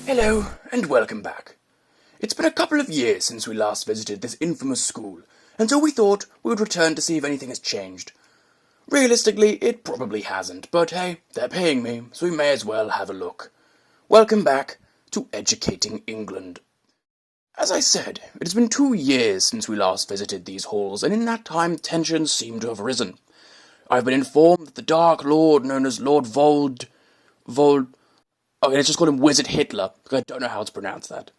Hello, and welcome back. It's been a couple of years since we last visited this infamous school, and so we thought we would return to see if anything has changed. Realistically, it probably hasn't, but hey, they're paying me, so we may as well have a look. Welcome back to Educating England. As I said, it has been 2 years since we last visited these halls, and in that time tensions seem to have risen. I've been informed that the Dark Lord, known as Lord okay, let's just call him Wizard Hitler, because I don't know how to pronounce that.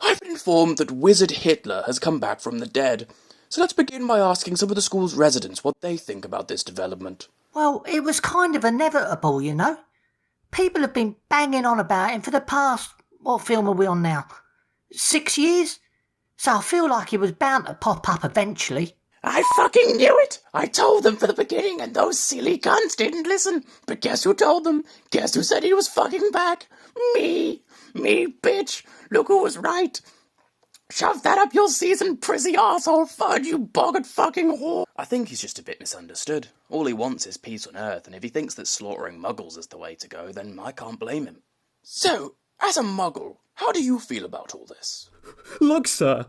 I've been informed that Wizard Hitler has come back from the dead. So let's begin by asking some of the school's residents what they think about this development. Well, it was kind of inevitable, you know. People have been banging on about him for the past, what film are we on now? 6 years? So I feel like it was bound to pop up eventually. I fucking knew it! I told them for the beginning and those silly cunts didn't listen. But guess who told them? Guess who said he was fucking back? Me! Me, bitch! Look who was right! Shove that up your seasoned prissy arsehole fud, you boggart fucking whore! I think he's just a bit misunderstood. All he wants is peace on Earth, and if he thinks that slaughtering muggles is the way to go, then I can't blame him. So, as a muggle, how do you feel about all this? Look, sir,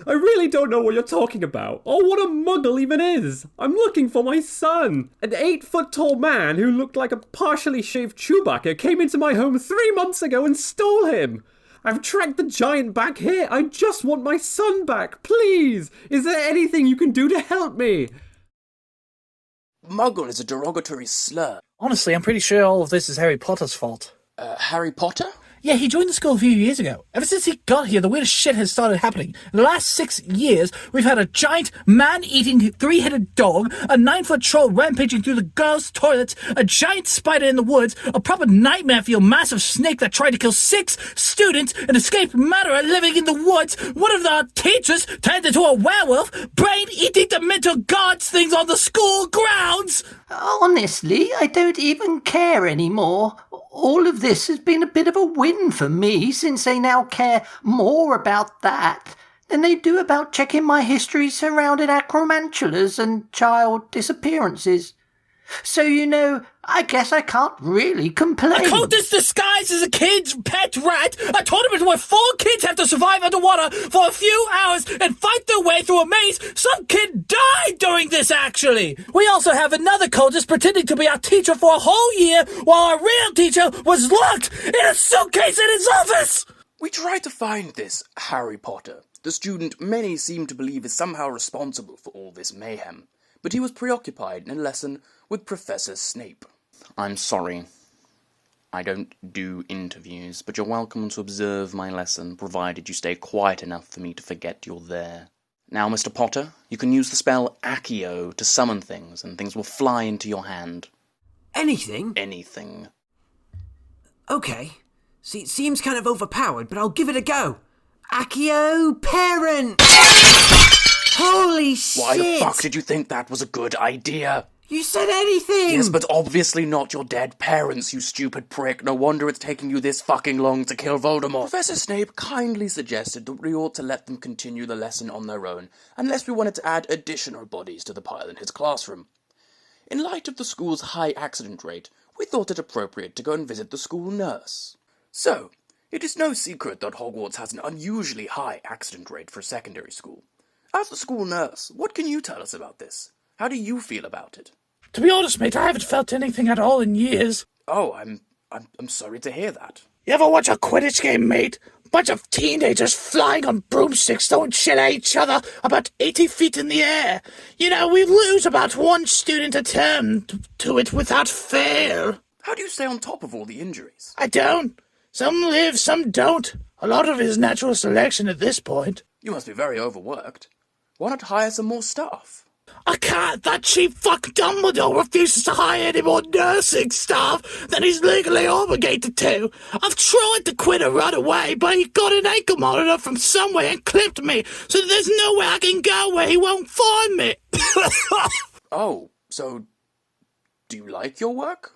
I really don't know what you're talking about, or what a muggle even is. I'm looking for my son. An 8-foot-tall man who looked like a partially shaved Chewbacca came into my home 3 months ago and stole him. I've tracked the giant back here. I just want my son back, please. Is there anything you can do to help me? Muggle is a derogatory slur. Honestly, I'm pretty sure all of this is Harry Potter's fault. Harry Potter? Yeah, he joined the school a few years ago. Ever since he got here, the weirdest shit has started happening. In the last 6 years, we've had a giant man-eating 3-headed dog, a 9-foot troll rampaging through the girls' toilets, a giant spider in the woods, a proper nightmare for your massive snake that tried to kill 6 students, an escaped murderer living in the woods, one of the teachers turned into a werewolf, brain-eating dementor guards things on the school grounds! Honestly, I don't even care anymore. All of this has been a bit of a win for me, since they now care more about that than they do about checking my history surrounding acromantulas and child disappearances. So, you know, I guess I can't really complain. A cultist disguised as a kid's pet rat, a tournament where 4 kids have to survive underwater for a few hours and fight their way through a maze. Some kid died during this, actually. We also have another cultist pretending to be our teacher for a whole year while our real teacher was locked in a suitcase in his office. We tried to find this Harry Potter, the student many seem to believe is somehow responsible for all this mayhem, but he was preoccupied in a lesson with Professor Snape. I'm sorry. I don't do interviews, but you're welcome to observe my lesson, provided you stay quiet enough for me to forget you're there. Now, Mr. Potter, you can use the spell Accio to summon things, and things will fly into your hand. Anything? Anything. Okay. See, it seems kind of overpowered, but I'll give it a go. Accio Parent! Holy shit! Why the fuck did you think that was a good idea? You said anything! Yes, but obviously not your dead parents, you stupid prick. No wonder it's taking you this fucking long to kill Voldemort. Professor Snape kindly suggested that we ought to let them continue the lesson on their own, unless we wanted to add additional bodies to the pile in his classroom. In light of the school's high accident rate, we thought it appropriate to go and visit the school nurse. So, it is no secret that Hogwarts has an unusually high accident rate for a secondary school. As the school nurse, what can you tell us about this? How do you feel about it? To be honest, mate, I haven't felt anything at all in years. Oh, I'm sorry to hear that. You ever watch a Quidditch game, mate? Bunch of teenagers flying on broomsticks throwing shit at each other about 80 feet in the air. You know, we lose about 1 student a term to it without fail. How do you stay on top of all the injuries? I don't. Some live, some don't. A lot of it is natural selection at this point. You must be very overworked. Why not hire some more staff? I can't. That cheap fuck Dumbledore refuses to hire any more nursing staff than he's legally obligated to. I've tried to quit and run away, but he got an ankle monitor from somewhere and clipped me, so there's nowhere I can go where he won't find me. Oh, so do you like your work?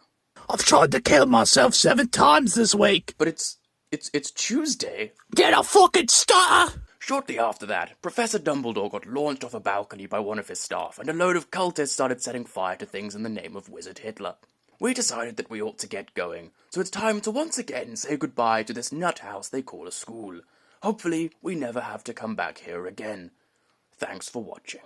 I've tried to kill myself 7 times this week. But it's Tuesday. Get a fucking stutter! Shortly after that, Professor Dumbledore got launched off a balcony by one of his staff, and a load of cultists started setting fire to things in the name of Wizard Hitler. we decided that we ought to get going, so it's time to once again say goodbye to this nut house they call a school. Hopefully, we never have to come back here again. Thanks for watching.